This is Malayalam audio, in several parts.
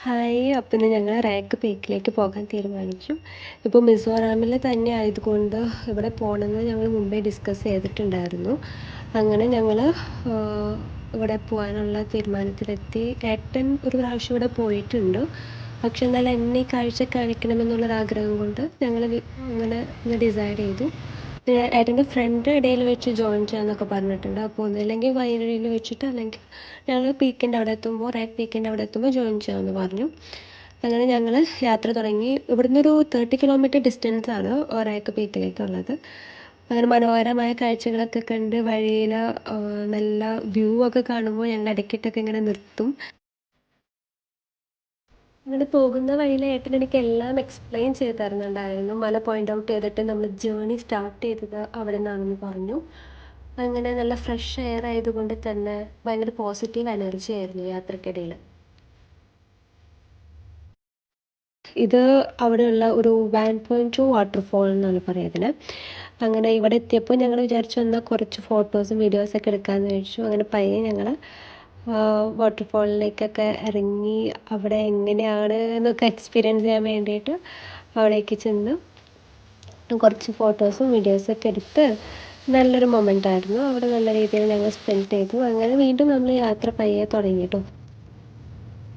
ഹായ്. അപ്പം ഇന്ന് ഞങ്ങൾ റാക്ക് പീക്കിലേക്ക് പോകാൻ തീരുമാനിച്ചു. ഇപ്പോൾ മിസോറാമിൽ തന്നെ ആയതുകൊണ്ട് ഇവിടെ പോകണമെന്ന് ഞങ്ങൾ മുമ്പേ ഡിസ്കസ് ചെയ്തിട്ടുണ്ടായിരുന്നു. അങ്ങനെ ഞങ്ങൾ ഇവിടെ പോകാനുള്ള തീരുമാനത്തിലെത്തി. ഏട്ടൻ ഒരു പ്രാവശ്യം ഇവിടെ പോയിട്ടുണ്ട്. പക്ഷെ എന്നാലും എന്നെ ഈ കാഴ്ച കാണിക്കണമെന്നുള്ളൊരാഗ്രഹം കൊണ്ട് ഞങ്ങൾ ഇങ്ങനെ ഡിസൈഡ് ചെയ്തു. പിന്നെ ഏട്ടൻ്റെ ഫ്രണ്ട് ഇടയിൽ വെച്ച് ജോയിൻ ചെയ്യാമെന്നൊക്കെ പറഞ്ഞിട്ടുണ്ട്. അപ്പോൾ ഒന്നില്ലെങ്കിൽ വഴിയിൽ വെച്ചിട്ട് അല്ലെങ്കിൽ ഞങ്ങൾ റാക്ക് പീക്കിൻ്റെ അവിടെ എത്തുമ്പോൾ ജോയിൻ ചെയ്യാമെന്ന് പറഞ്ഞു. അങ്ങനെ ഞങ്ങൾ യാത്ര തുടങ്ങി. ഇവിടുന്ന് ഒരു 30 കിലോമീറ്റർ ഡിസ്റ്റൻസാണ് റാക്ക് പീക്കിലേക്കുള്ളത്. അങ്ങനെ മനോഹരമായ കാഴ്ചകളൊക്കെ കണ്ട് വഴിയിൽ നല്ല വ്യൂ ഒക്കെ കാണുമ്പോൾ ഞങ്ങൾ ഇടയ്ക്കിട്ടൊക്കെ ഇങ്ങനെ നിർത്തും. അങ്ങനെ പോകുന്ന വഴിയിൽ ഏട്ടൻ എനിക്ക് എല്ലാം എക്സ്പ്ലെയിൻ ചെയ്ത് തരുന്നുണ്ടായിരുന്നു. മല പോയിൻ്റ് ഔട്ട് ചെയ്തിട്ട് നമ്മൾ ജേർണി സ്റ്റാർട്ട് ചെയ്തത് അവിടെ നിന്നാണെന്ന് പറഞ്ഞു. അങ്ങനെ നല്ല ഫ്രഷ് എയർ ആയതുകൊണ്ട് തന്നെ ഭയങ്കര പോസിറ്റീവ് എനർജി ആയിരുന്നു യാത്രക്കിടയിൽ. ഇത് അവിടെയുള്ള ഒരു 1.2 വാട്ടർഫോൾ എന്നാണ് പറയുന്നത്. അങ്ങനെ ഇവിടെ എത്തിയപ്പോൾ ഞങ്ങൾ വിചാരിച്ചു എന്നാൽ കുറച്ച് ഫോട്ടോസും വീഡിയോസൊക്കെ എടുക്കാമെന്ന് വിചാരിച്ചു. അങ്ങനെ പയ്യെ ഞങ്ങൾ വാട്ടർഫോളിലേക്കൊക്കെ ഇറങ്ങി അവിടെ എങ്ങനെയാണ് എന്നൊക്കെ എക്സ്പീരിയൻസ് ചെയ്യാൻ വേണ്ടിയിട്ട് അവിടേക്ക് ചെന്ന് കുറച്ച് ഫോട്ടോസും വീഡിയോസൊക്കെ എടുത്ത് നല്ലൊരു മൊമെൻ്റ് ആയിരുന്നു. അവിടെ നല്ല രീതിയിൽ ഞങ്ങൾ സ്പെൻഡ് ചെയ്തു. അങ്ങനെ വീണ്ടും നമ്മൾ യാത്ര പയ്യെ തുടങ്ങി കേട്ടോ.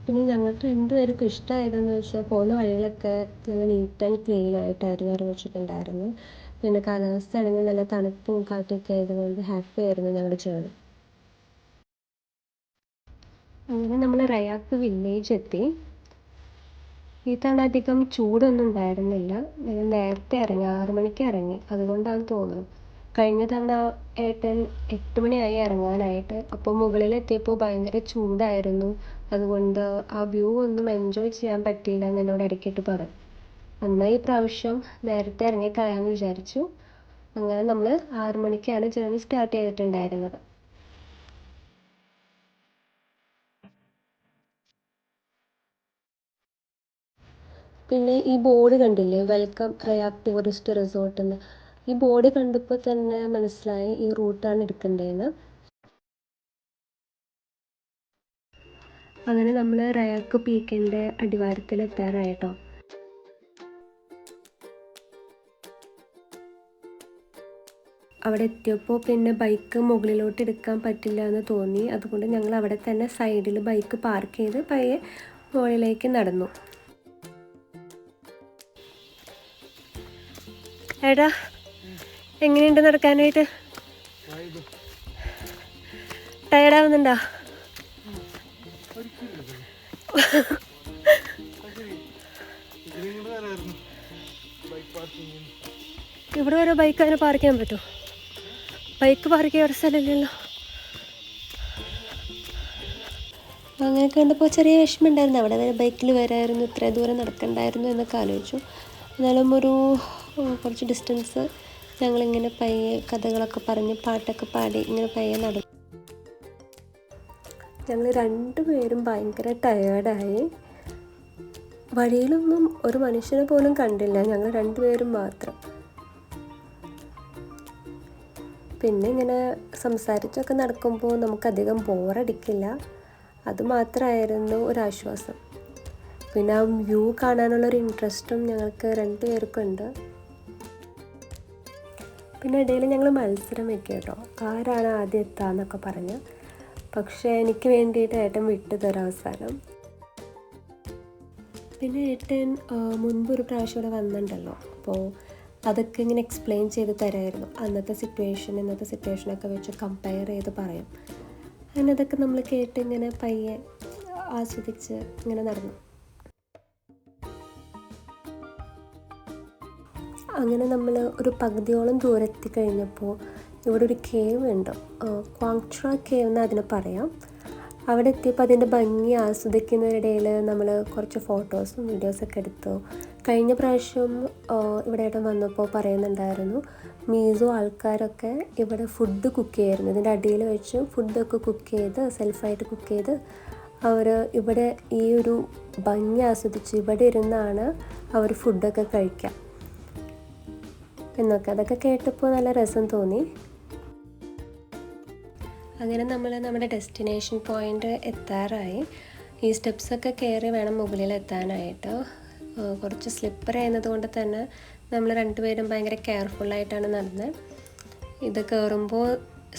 പിന്നെ ഞങ്ങൾക്ക് രണ്ടുപേർക്കും ഇഷ്ടമായതെന്ന് വെച്ചാൽ പോകുന്ന വഴികളൊക്കെ നല്ല നീറ്റ് ആൻഡ് ക്ലീൻ ആയിട്ടായിരുന്നു വെച്ചിട്ടുണ്ടായിരുന്നു. പിന്നെ കാലാവസ്ഥ ആണെങ്കിൽ നല്ല തണുപ്പും കാറ്റൊക്കെ ആയതുകൊണ്ട് ഹാപ്പി ആയിരുന്നു ഞങ്ങളുടെ ജേർണി. അങ്ങനെ നമ്മൾ റയാക്ക് വില്ലേജ് എത്തി. ഈ തവണ അധികം ചൂടൊന്നും ഉണ്ടായിരുന്നില്ല. ഞങ്ങൾ നേരത്തെ ഇറങ്ങി, 6 മണിക്ക് ഇറങ്ങി. അതുകൊണ്ടാണെന്ന് തോന്നുന്നു. കഴിഞ്ഞ തവണ ഏട്ടൻ 8 മണിയായി ഇറങ്ങാനായിട്ട്. അപ്പോൾ മുകളിലെത്തിയപ്പോൾ ഭയങ്കര ചൂടായിരുന്നു. അതുകൊണ്ട് ആ വ്യൂ ഒന്നും എൻജോയ് ചെയ്യാൻ പറ്റിയില്ല എന്ന് എന്നോട് ഇടയ്ക്കിട്ട് പറഞ്ഞു. എന്നാൽ ഈ പ്രാവശ്യം നേരത്തെ ഇറങ്ങിക്കളയാമെന്ന് വിചാരിച്ചു. അങ്ങനെ നമ്മൾ 6 മണിക്കാണ് ജേർണി സ്റ്റാർട്ട് ചെയ്തിട്ടുണ്ടായിരുന്നത്. പിന്നെ ഈ ബോർഡ് കണ്ടില്ലേ, വെൽക്കം റയാക്ക് ടൂറിസ്റ്റ് റിസോർട്ട് എന്ന്. ഈ ബോർഡ് കണ്ടപ്പോൾ തന്നെ മനസ്സിലായി ഈ റൂട്ടാണ് എടുക്കേണ്ടതെന്ന്. അങ്ങനെ നമ്മൾ റയാക്ക് പീക്കിൻ്റെ അടിവാരത്തിൽ എത്താറായിട്ടോ. അവിടെ എത്തിയപ്പോൾ പിന്നെ ബൈക്ക് മുകളിലോട്ട് എടുക്കാൻ പറ്റില്ല എന്ന് തോന്നി. അതുകൊണ്ട് ഞങ്ങൾ അവിടെ തന്നെ സൈഡിൽ ബൈക്ക് പാർക്ക് ചെയ്ത് പയ്യെ മുകളിലേക്ക് നടന്നു. എടാ, എങ്ങനെയുണ്ട് നടക്കാനായിട്ട്? ടയർഡാവുന്നുണ്ടോ? ഇവിടെ വരെ ബൈക്ക് അങ്ങനെ പാർക്ക് ചെയ്യാൻ പറ്റുമോ? ബൈക്ക് പാർക്ക് ചെയ്യാൻ ഒരു സ്ഥലമില്ലല്ലോ. അങ്ങനെ കണ്ടപ്പോൾ ചെറിയ വിഷമമുണ്ടായിരുന്നു. അവിടെ വരെ ബൈക്കിൽ വരായിരുന്നു, ഇത്ര ദൂരം നടക്കണ്ടായിരുന്നു എന്നൊക്കെ ആലോചിച്ചു. എന്നാലും കുറച്ച് ഡിസ്റ്റൻസ് ഞങ്ങളിങ്ങനെ പയ്യെ കഥകളൊക്കെ പറഞ്ഞ് പാട്ടൊക്കെ പാടി ഇങ്ങനെ പയ്യെ നടന്നു. ഞങ്ങൾ രണ്ടുപേരും ഭയങ്കര ടയേർഡായി. വഴിയിലൊന്നും ഒരു മനുഷ്യനെ പോലും കണ്ടില്ല, ഞങ്ങൾ രണ്ടുപേരും മാത്രം. പിന്നെ ഇങ്ങനെ സംസാരിച്ചൊക്കെ നടക്കുമ്പോൾ നമുക്കധികം ബോറടിക്കില്ല. അതുമാത്രമായിരുന്നു ഒരാശ്വാസം. പിന്നെ ആ വ്യൂ കാണാനുള്ളൊരു ഇൻട്രസ്റ്റും ഞങ്ങൾക്ക് രണ്ടുപേർക്കും ഉണ്ട്. പിന്നെ ഇടയിൽ ഞങ്ങൾ മത്സരം വെക്കുക കേട്ടോ, ആരാണ് ആദ്യം എത്താന്നൊക്കെ പറഞ്ഞ്. പക്ഷേ എനിക്ക് വേണ്ടിയിട്ട് ഏട്ടൻ വിട്ടു തരാം അവസാനം. പിന്നെ ഏട്ടൻ മുൻപൊരു പ്രാവശ്യം ഇവിടെ വന്നിട്ടുണ്ടല്ലോ, അപ്പോൾ അതൊക്കെ ഇങ്ങനെ എക്സ്പ്ലെയിൻ ചെയ്ത് തരായിരുന്നു. അന്നത്തെ ഇന്നത്തെ സിറ്റുവേഷനൊക്കെ വെച്ച് കമ്പയർ ചെയ്ത് പറയും. അങ്ങനെ അതൊക്കെ നമ്മൾ കേട്ട് ഇങ്ങനെ പയ്യെ ആസ്വദിച്ച് ഇങ്ങനെ നടന്നു. അങ്ങനെ നമ്മൾ ഒരു പകുതിയോളം ദൂരത്തി കഴിഞ്ഞപ്പോൾ ഇവിടെ ഒരു കേവ് ഉണ്ട്, ക്വാങ്ട്ര കേവ് എന്ന് അതിന് പറയാം. അവിടെ എത്തിയപ്പോൾ അതിൻ്റെ ഭംഗി ആസ്വദിക്കുന്നതിനിടയിൽ നമ്മൾ കുറച്ച് ഫോട്ടോസും വീഡിയോസൊക്കെ എടുത്തു. കഴിഞ്ഞ പ്രാവശ്യം ഇവിടെ ഏട്ടൻ വന്നപ്പോൾ പറയുന്നുണ്ടായിരുന്നു, മീസോ ആൾക്കാരൊക്കെ ഇവിടെ ഫുഡ് കുക്ക് ചെയ്യായിരുന്നു. ഇതിൻ്റെ അടിയിൽ വെച്ച് ഫുഡൊക്കെ കുക്ക് ചെയ്ത് സെൽഫായിട്ട് കുക്ക് ചെയ്ത് അവർ ഇവിടെ ഈ ഒരു ഭംഗി ആസ്വദിച്ച് ഇവിടെ ഇരുന്നാണ് അവർ ഫുഡൊക്കെ കഴിക്കുക എന്നൊക്കെ. അതൊക്കെ കേട്ടപ്പോൾ നല്ല രസം തോന്നി. അങ്ങനെ നമ്മൾ നമ്മുടെ ഡെസ്റ്റിനേഷൻ പോയിൻ്റ് എത്താറായി. ഈ സ്റ്റെപ്സൊക്കെ കയറി വേണം മുകളിലെത്താനായിട്ട്. കുറച്ച് സ്ലിപ്പർ ആയിരുന്നത് കൊണ്ട് തന്നെ നമ്മൾ രണ്ടുപേരും ഭയങ്കര കെയർഫുള്ളായിട്ടാണ് നടന്നത്. ഇത് കയറുമ്പോൾ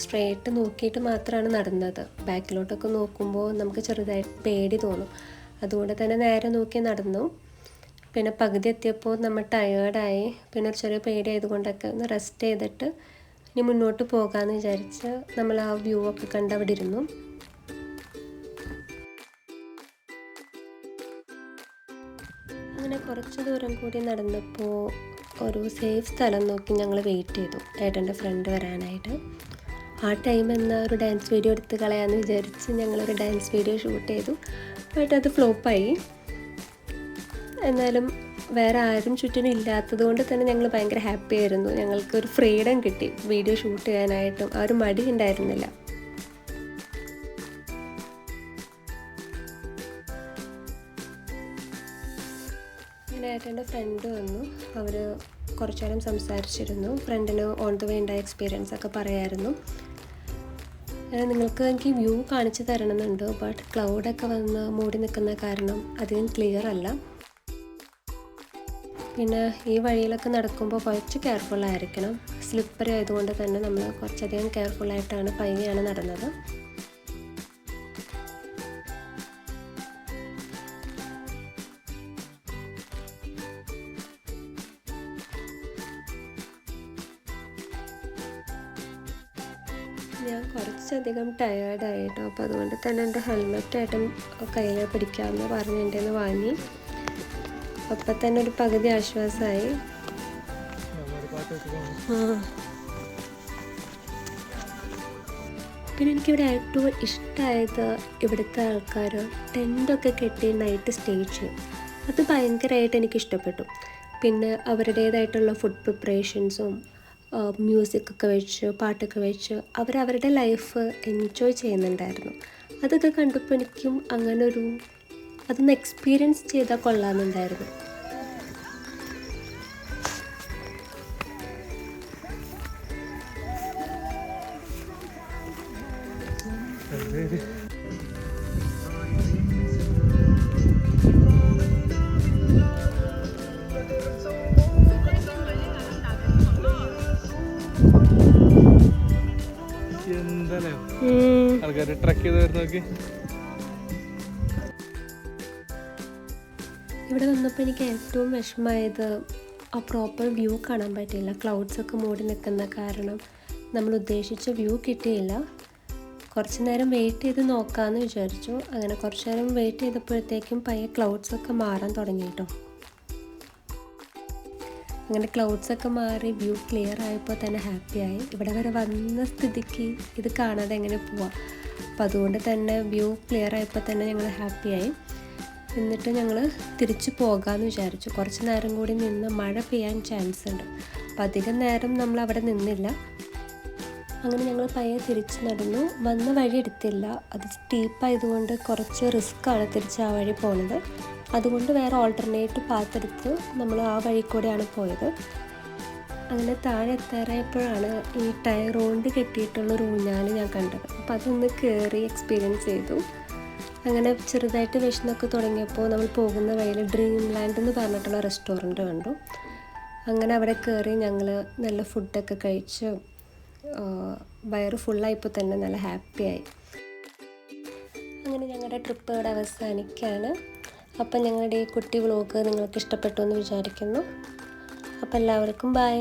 സ്ട്രെയിറ്റ് നോക്കിയിട്ട് മാത്രമാണ് നടന്നത്. ബാക്കിലോട്ടൊക്കെ നോക്കുമ്പോൾ നമുക്ക് ചെറുതായിട്ട് പേടി തോന്നും. അതുകൊണ്ട് തന്നെ നേരെ നോക്കി നടന്നു. പിന്നെ പകുതി എത്തിയപ്പോൾ നമ്മൾ ടയേർഡായി. പിന്നെ ഒരു ചെറിയ പേടി ആയതുകൊണ്ടൊക്കെ ഒന്ന് റെസ്റ്റ് ചെയ്തിട്ട് ഇനി മുന്നോട്ട് പോകാമെന്ന് വിചാരിച്ച് നമ്മൾ ആ വ്യൂ ഒക്കെ കണ്ട് അവിടെ ഇരുന്നു. അങ്ങനെ കുറച്ച് ദൂരം കൂടി നടന്നപ്പോൾ ഒരു സേഫ് സ്ഥലം നോക്കി ഞങ്ങൾ വെയിറ്റ് ചെയ്തു ഏട്ടൻ്റെ ഫ്രണ്ട് വരാനായിട്ട്. ആ ടൈം എന്നാൽ ഒരു ഡാൻസ് വീഡിയോ എടുത്ത് കളയാമെന്ന് വിചാരിച്ച് ഞങ്ങളൊരു ഡാൻസ് വീഡിയോ ഷൂട്ട് ചെയ്തു. ബട്ട് അത് ഫ്ലോപ്പായി. എന്നാലും വേറെ ആരും ചുറ്റിനും ഇല്ലാത്തത് കൊണ്ട് തന്നെ ഞങ്ങൾ ഭയങ്കര ഹാപ്പി ആയിരുന്നു. ഞങ്ങൾക്കൊരു ഫ്രീഡം കിട്ടി വീഡിയോ ഷൂട്ട് ചെയ്യാനായിട്ടും. ആ ഒരു മടി ഉണ്ടായിരുന്നില്ല. അങ്ങനെ ഏട്ടൻ്റെ ഫ്രണ്ട് വന്നു. അവർ കുറച്ചു നേരം സംസാരിച്ചിരുന്നു. ഫ്രണ്ടിന് ഓൺ ദ വേ ഉണ്ടായ എക്സ്പീരിയൻസ് ഒക്കെ പറയായിരുന്നു. നിങ്ങൾക്ക് എനിക്ക് വ്യൂ കാണിച്ചു തരണമെന്നുണ്ട്. ബട്ട് ക്ലൗഡൊക്കെ വന്ന് മൂടി നിൽക്കുന്ന കാരണം അധികം ക്ലിയർ അല്ല. പിന്നെ ഈ വഴിയിലൊക്കെ നടക്കുമ്പോൾ കുറച്ച് കെയർഫുള്ളായിരിക്കണം. സ്ലിപ്പറി ആയതുകൊണ്ട് തന്നെ നമ്മൾ കുറച്ചധികം കെയർഫുള്ളായിട്ടാണ് പയ്യെയാണ് നടന്നത്. ഞാൻ കുറച്ചധികം ടയേർഡായിട്ടോ. അപ്പോൾ അതുകൊണ്ട് തന്നെ എൻ്റെ ഹെൽമെറ്റായിട്ടും കയ്യിൽ പിടിക്കാമെന്ന് പറഞ്ഞ് എൻ്റെ നിന്ന് വാങ്ങി. അപ്പം തന്നെ ഒരു പകുതി ആശ്വാസമായി. പിന്നെ എനിക്കിവിടെ ഏറ്റവും ഇഷ്ടമായത് ഇവിടുത്തെ ആൾക്കാർ ടെൻ്റൊക്കെ കെട്ടി നൈറ്റ് സ്റ്റേ ചെയ്യും. അത് ഭയങ്കരമായിട്ട് എനിക്കിഷ്ടപ്പെട്ടു. പിന്നെ അവരുടേതായിട്ടുള്ള ഫുഡ് പ്രിപ്പറേഷൻസും മ്യൂസിക്കൊക്കെ വെച്ച് പാട്ടൊക്കെ വെച്ച് അവരവരുടെ ലൈഫ് എൻജോയ് ചെയ്യുന്നുണ്ടായിരുന്നു. അതൊക്കെ കണ്ടപ്പോൾ എനിക്കും അങ്ങനൊരു അതൊന്ന് എക്സ്പീരിയൻസ് ചെയ്താൽ കൊള്ളാമെന്നുണ്ടായിരുന്നു. ആൾക്കാര് ട്രക്ക് ചെയ്ത് വരുന്നോക്കി. ഇവിടെ വന്നപ്പോൾ എനിക്ക് ഏറ്റവും വിഷമമായത് ആ പ്രോപ്പർ വ്യൂ കാണാൻ പറ്റിയില്ല. ക്ലൗഡ്സൊക്കെ മൂടി നിൽക്കുന്ന കാരണം നമ്മൾ ഉദ്ദേശിച്ച വ്യൂ കിട്ടിയില്ല. കുറച്ച് നേരം വെയിറ്റ് ചെയ്ത് നോക്കാമെന്ന് വിചാരിച്ചു. അങ്ങനെ കുറച്ച് നേരം വെയിറ്റ് ചെയ്തപ്പോഴത്തേക്കും പയ്യെ ക്ലൗഡ്സൊക്കെ മാറാൻ തുടങ്ങി കേട്ടോ. അങ്ങനെ ക്ലൗഡ്സൊക്കെ മാറി വ്യൂ ക്ലിയർ ആയപ്പോൾ തന്നെ ഹാപ്പിയായി. ഇവിടെ വരെ വന്ന സ്ഥിതിക്ക് ഇത് കാണാതെ എങ്ങനെ പോവാം. അപ്പോൾ അതുകൊണ്ട് തന്നെ വ്യൂ ക്ലിയർ ആയപ്പോൾ തന്നെ ഞങ്ങൾ ഹാപ്പിയായി. എന്നിട്ട് ഞങ്ങൾ തിരിച്ചു പോകാമെന്ന് വിചാരിച്ചു. കുറച്ച് നേരം കൂടി നിന്ന് മഴ പെയ്യാൻ ചാൻസ് ഉണ്ട്. അപ്പോൾ അധികം നേരം നമ്മൾ അവിടെ നിന്നില്ല. അങ്ങനെ ഞങ്ങൾ പയ്യെ തിരിച്ച് നടന്നു. വന്ന വഴി എടുത്തില്ല. അത് സ്റ്റീപ്പായതുകൊണ്ട് കുറച്ച് റിസ്ക്കാണ് തിരിച്ച് ആ വഴി പോകുന്നത്. അതുകൊണ്ട് വേറെ ഓൾട്ടർനേറ്റ് പാത്ത് എടുത്ത് നമ്മൾ ആ വഴി കൂടെയാണ് പോയത്. അങ്ങനെ താഴെ എത്താറായപ്പോഴാണ് ഈ ടയർ കൊണ്ട് കെട്ടിയിട്ടുള്ളൊരു ഊഞ്ഞാൽ ഞാൻ കണ്ടത്. അപ്പോൾ അതൊന്ന് കയറി എക്സ്പീരിയൻസ് ചെയ്തു. അങ്ങനെ ചെറുതായിട്ട് വിശന്നൊക്കെ തുടങ്ങിയപ്പോൾ നമ്മൾ പോകുന്ന വഴിയിൽ ഡ്രീം ലാൻഡ് എന്ന് പറഞ്ഞിട്ടുള്ള റെസ്റ്റോറൻറ്റ് കണ്ടു. അങ്ങനെ അവിടെ കയറി ഞങ്ങൾ നല്ല ഫുഡൊക്കെ കഴിച്ച് വയറ് ഫുള്ളായപ്പോൾ തന്നെ നല്ല ഹാപ്പിയായി. അങ്ങനെ ഞങ്ങളുടെ ട്രിപ്പ് ഇവിടെ അവസാനിക്കുകയാണ്. അപ്പം ഞങ്ങളുടെ ഈ കുട്ടി വ്ലോഗ് നിങ്ങൾക്ക് ഇഷ്ടപ്പെട്ടു എന്ന് വിചാരിക്കുന്നു. അപ്പോൾ എല്ലാവർക്കും ബൈ.